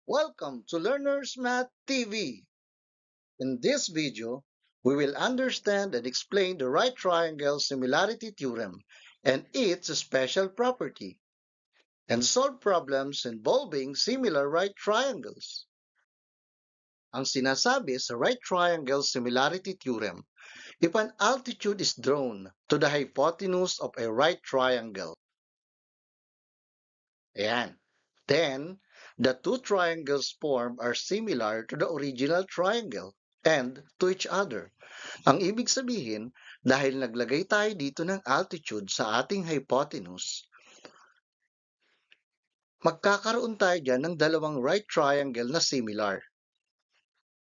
Welcome to Learners Math TV. In this video, we will understand and explain the right triangle similarity theorem and its special property, and solve problems involving similar right triangles. Ang sinasabi sa right triangle similarity theorem, if an altitude is drawn to the hypotenuse of a right triangle, ayan, then the two triangles formed are similar to the original triangle and to each other. Ang ibig sabihin, dahil naglagay tayo dito ng altitude sa ating hypotenuse, magkakaroon tayo dyan ng dalawang right triangle na similar.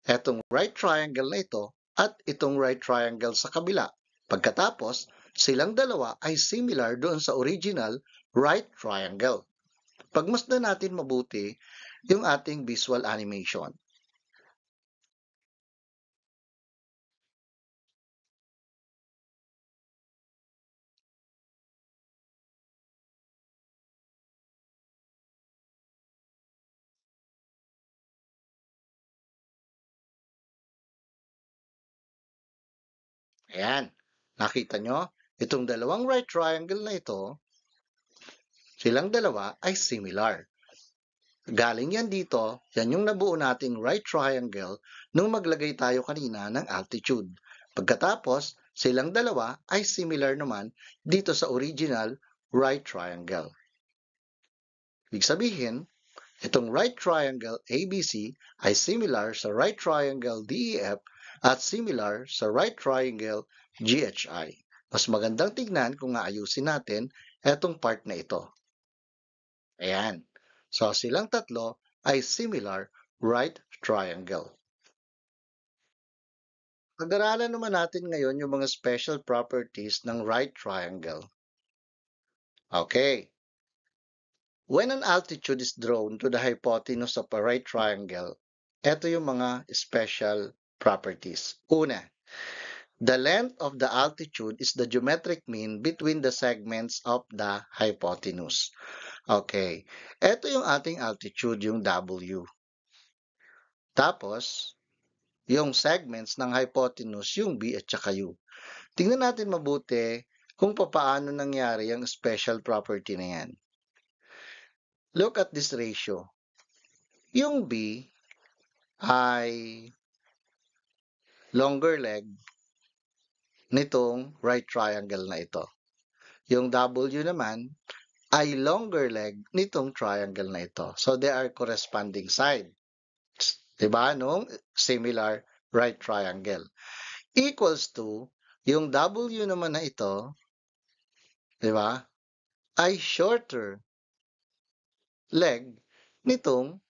Etong right triangle na ito at itong right triangle sa kabila. Pagkatapos, silang dalawa ay similar doon sa original right triangle. Pagmasdan natin mabuti yung ating visual animation. Ayan, nakita nyo? Itong dalawang right triangle na ito, silang dalawa ay similar. Galing yan dito, yan yung nabuo nating right triangle nung maglagay tayo kanina ng altitude. Pagkatapos, silang dalawa ay similar naman dito sa original right triangle. Ibig sabihin, itong right triangle ABC ay similar sa right triangle DEF at similar sa right triangle GHI. Mas magandang tignan kung aayusin natin itong part na ito. Ayan. So, silang tatlo ay similar right triangle. Pag-aralan naman natin ngayon yung mga special properties ng right triangle. Okay. When an altitude is drawn to the hypotenuse of a right triangle, ito yung mga special properties. Una, the length of the altitude is the geometric mean between the segments of the hypotenuse. Okay. Ito yung ating altitude, yung W. Tapos, yung segments ng hypotenuse, yung B at saka U. Tingnan natin mabuti kung paano nangyari yung special property na yan. Look at this ratio. Yung B ay longer leg nitong right triangle na ito. Yung W naman ay longer leg nitong triangle na ito. So, they are corresponding sides. Diba? Nung similar right triangle. Equals to, yung W naman na ito, diba? Ay shorter leg nitong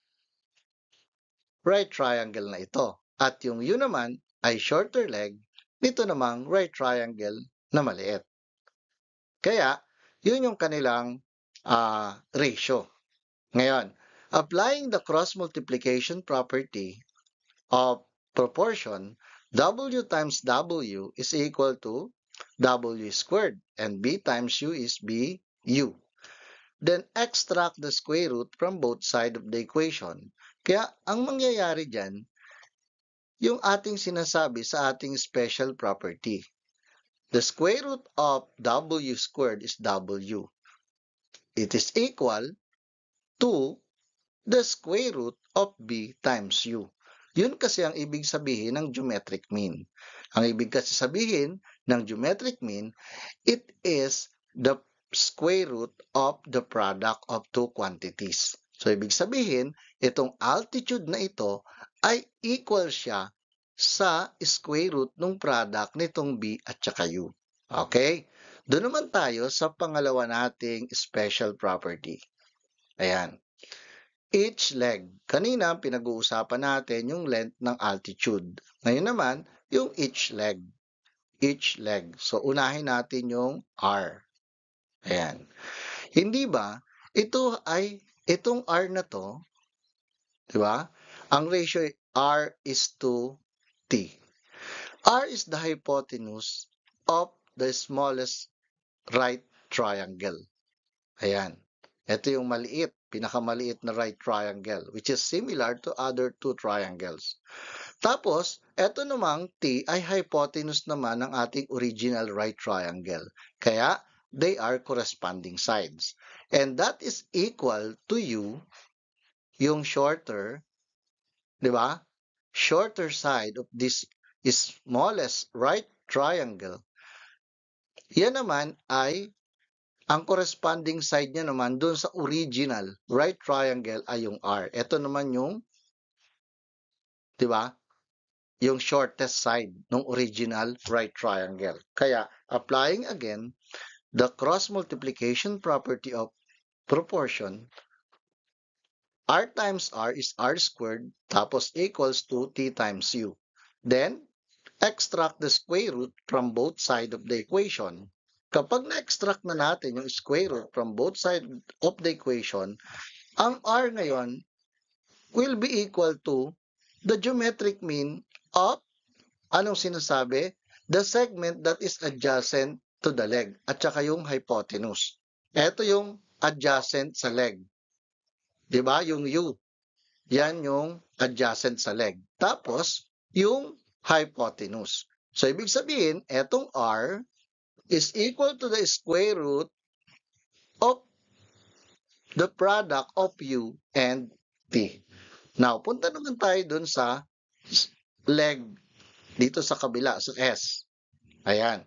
right triangle na ito. At yung U naman ay shorter leg nito namang right triangle na maliit. Kaya, yun yung kanilang ratio. Ngayon, applying the cross multiplication property of proportion, W times W is equal to W squared and B times U is BU. Then extract the square root from both sides of the equation. Kaya ang mangyayari dyan, yung ating sinasabi sa ating special property. The square root of W squared is W. It is equal to the square root of B times U. Yun kasi ang ibig sabihin ng geometric mean. Ang ibig kasi sabihin ng geometric mean, it is the square root of the product of two quantities. So, ibig sabihin, itong altitude na ito ay equal siya sa square root ng product nitong B at saka U. Okay? Doon naman tayo sa pangalawa nating special property. Ayan. Each leg. Kanina, pinag-uusapan natin yung length ng altitude. Ngayon naman, yung each leg. Each leg. So, unahin natin yung R. Ayan. Hindi ba, itong R na to, di ba? Ang ratio R is to T. R is the hypotenuse of the smallest right triangle. Ayan. Ito yung maliit pinakamaliit na right triangle, which is similar to other two triangles. Tapos, eto namang T ay hypotenuse naman ng ating original right triangle. Kaya, they are corresponding sides. And that is equal to U, yung shorter, di ba? Shorter side of this smallest right triangle. Yan naman ay ang corresponding side niya naman dun sa original right triangle ay yung R. Ito naman yung, di ba? Yung shortest side ng original right triangle. Kaya, applying again the cross multiplication property of proportion, R times R is R squared tapos equals to T times U. Then, extract the square root from both sides of the equation. Kapag na-extract na natin yung square root from both sides of the equation, ang R ngayon will be equal to the geometric mean of, anong sinasabi? The segment that is adjacent to the leg at saka yung hypotenuse. Ito yung adjacent sa leg. 'Di ba? Yung U. Yan yung adjacent sa leg. Tapos, yung hypotenuse. So, ibig sabihin, etong R is equal to the square root of the product of U and T. Now, punta naman tayo dun sa leg dito sa kabila, sa S. Ayan.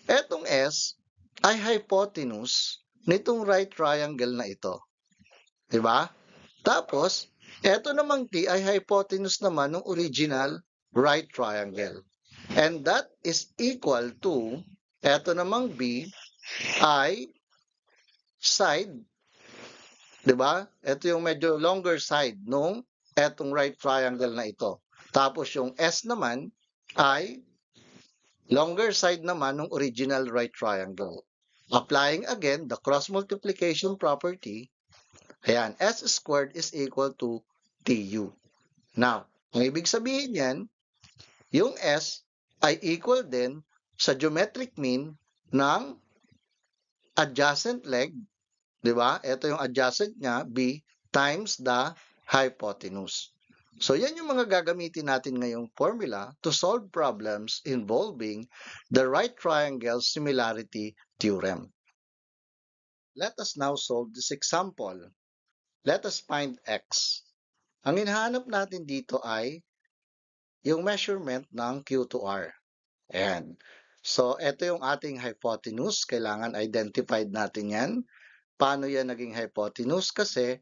Etong S ay hypotenuse nitong right triangle na ito. 'Di ba? Tapos, eto namang T ay hypotenuse naman ng original right triangle. And that is equal to, eto namang B ay side, 'di ba? Ito yung medyo longer side nung etong right triangle na ito. Tapos yung S naman ay longer side naman ng original right triangle. Applying again the cross multiplication property, ayan, S squared is equal to TU. Now, ang ibig sabihin yan, yung S ay equal din sa geometric mean ng adjacent leg, di ba? Ito yung adjacent niya, B, times the hypotenuse. So, yan yung mga gagamitin natin ngayong formula to solve problems involving the right triangle similarity theorem. Let us now solve this example. Let us find x. Ang hinahanap natin dito ay yung measurement ng Q to R. Ayan. So, ito yung ating hypotenuse. Kailangan identified natin yan. Paano yan naging hypotenuse? Kasi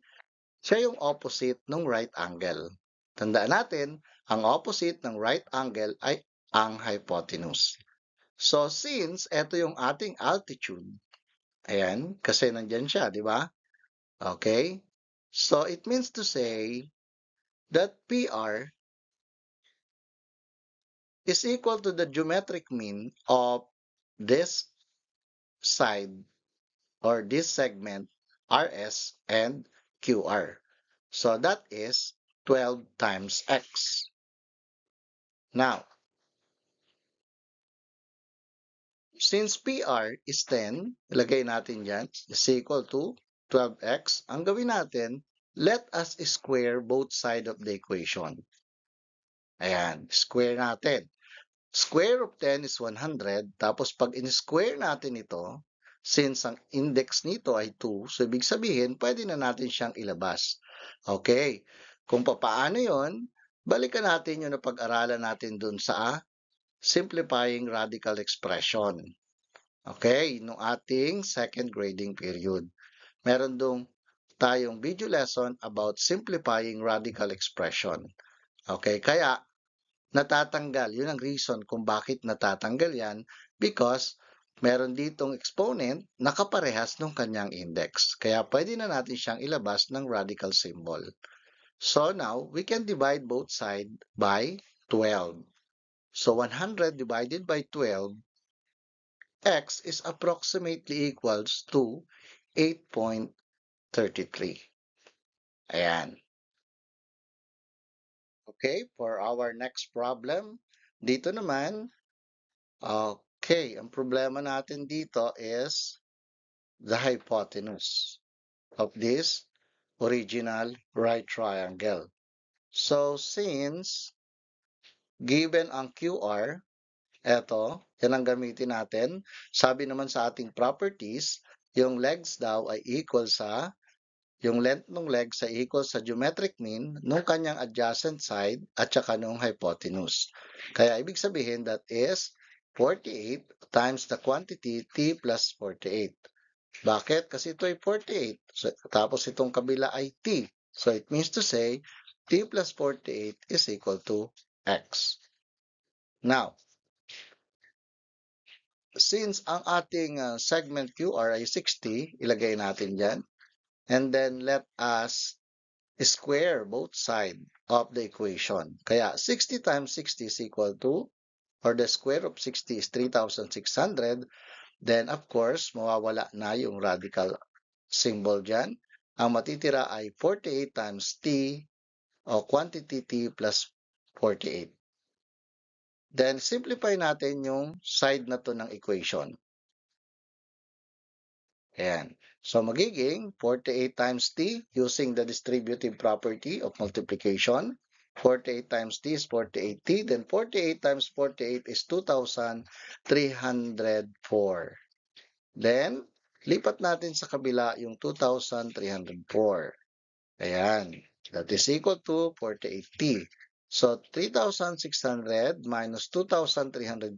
siya yung opposite ng right angle. Tandaan natin, ang opposite ng right angle ay ang hypotenuse. So, since ito yung ating altitude, ayan, kasi nandyan siya, di ba? Okay? So, it means to say that PR is equal to the geometric mean of this side or this segment RS and QR. So that is 12 times X. Now, since PR is 10, ilagay natin yan, is equal to 12X. Ang gawin natin, let us square both sides of the equation. Ayan, square natin. Square of 10 is 100. Tapos pag in-square natin ito, since ang index nito ay 2, so ibig sabihin, pwede na natin siyang ilabas. Okay. Kung papaano yon, balikan natin yung napag-aralan natin dun sa simplifying radical expression. Okay, nung ating second grading period. Meron dong tayong video lesson about simplifying radical expression. Okay, kaya natatanggal. Yun ang reason kung bakit natatanggal yan because meron ditong exponent na kaparehas ng kanyang index. Kaya pwede na natin siyang ilabas ng radical symbol. So now, we can divide both sides by 12. So 100 divided by 12, x is approximately equals to 8.33. Ayan. Okay, for our next problem, dito naman, okay, ang problema natin dito is the hypotenuse of this original right triangle. So, since given ang QR, eto, yan ang gamitin natin. Sabi naman sa ating properties, yung legs daw ay equal sa, yung length ng legs ay equal sa geometric mean nung kanyang adjacent side at saka nung hypotenuse. Kaya ibig sabihin that is 48 times the quantity t plus 48. Bakit? Kasi ito ay 48. So, tapos itong kabila ay t. So it means to say t plus 48 is equal to x. Now, since ang ating segment QR ay 60, ilagay natin dyan. And then let us square both sides of the equation. Kaya 60 times 60 is equal to, or the square of 60 is 3,600. Then of course, mawawala na yung radical symbol dyan. Ang matitira ay 48 times t o quantity t plus 48. Then simplify natin yung side na to ng equation. Ayan. So magiging 48 times t using the distributive property of multiplication. 48 times t is 48t. Then 48 times 48 is 2,304. Then, lipat natin sa kabila yung 2,304. Ayan. That is equal to 48t. So, 3,600 minus 2,304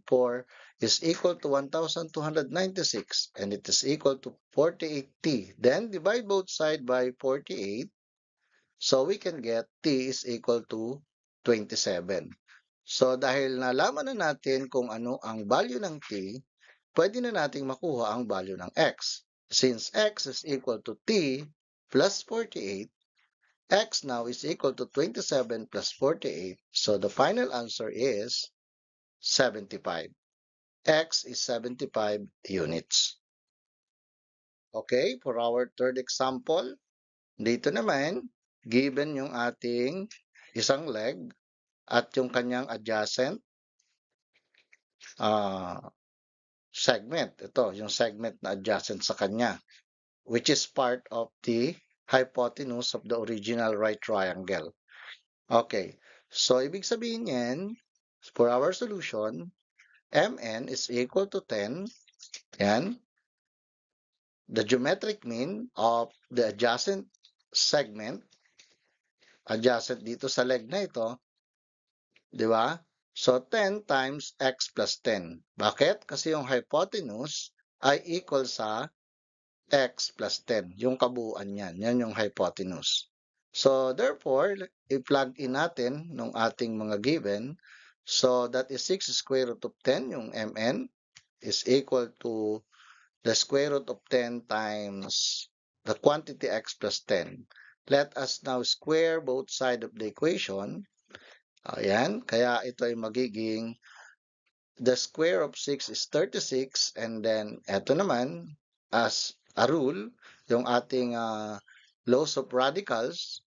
is equal to 1,296. And it is equal to 48t. Then, divide both sides by 48. So, we can get t is equal to 27. So, dahil nalaman na natin kung ano ang value ng t, pwede na nating makuha ang value ng x. Since x is equal to t plus 48, x now is equal to 27 plus 48. So the final answer is 75. X is 75 units. Okay, for our third example, dito naman, given yung ating isang leg at yung kanyang adjacent segment. Ito, yung segment na adjacent sa kanya, which is part of the hypotenuse of the original right triangle. Okay, so ibig sabihin yan, for our solution, mn is equal to 10. Yan. The geometric mean of the adjacent segment, adjacent dito sa leg na ito, di ba? So, 10 times x plus 10. Bakit? Kasi yung hypotenuse ay equal sa x plus 10. Yung kabuuan niyan. Yan yung hypotenuse. So, therefore, i-plug in natin nung ating mga given. So, that is 6 square root of 10. Yung mn is equal to the square root of 10 times the quantity x plus 10. Let us now square both sides of the equation. Ayan. Kaya ito ay magiging the square of 6 is 36. And then, ito naman, as a rule, yung ating laws of radicals,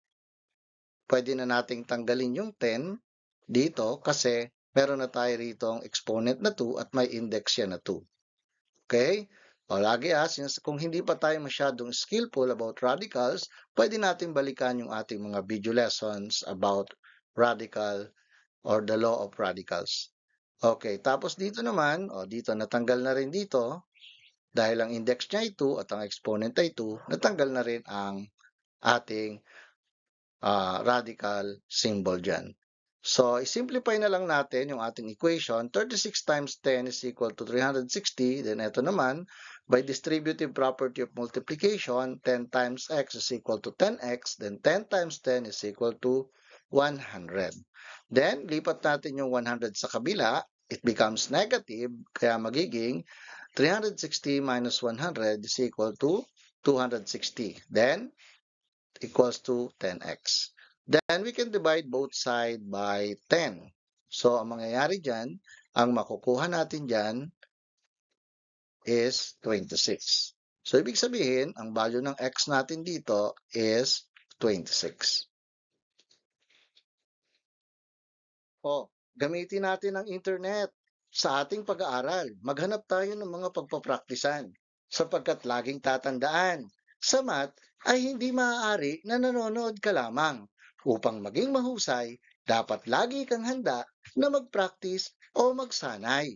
pwede na nating tanggalin yung 10 dito kasi meron na tayo rito ang exponent na 2 at may index yan na 2. Okay? O lagi kung hindi pa tayo masyadong skillful about radicals, pwede natin balikan yung ating mga video lessons about radical or the law of radicals. Okay, tapos dito naman, dito natanggal na rin dito, dahil ang index niya ay 2 at ang exponent ay 2, natanggal na rin ang ating radical symbol dyan. So, isimplify na lang natin yung ating equation. 36 times 10 is equal to 360. Then, ito naman, by distributive property of multiplication, 10 times x is equal to 10x. Then, 10 times 10 is equal to 100. Then, lipat natin yung 100 sa kabila. It becomes negative, kaya magiging 360 minus 100 is equal to 260. Then, equals to 10x. Then, we can divide both sides by 10. So, ang mangyayari dyan, ang makukuha natin dyan is 26. So, ibig sabihin, ang value ng x natin dito is 26. Gamitin natin ang internet sa ating pag-aaral. Maghanap tayo ng mga pagpapraktisan sapagkat laging tatandaan, Sa math ay hindi maaari na nanonood ka lamang. Upang maging mahusay, dapat lagi kang handa na mag-practice o magsanay.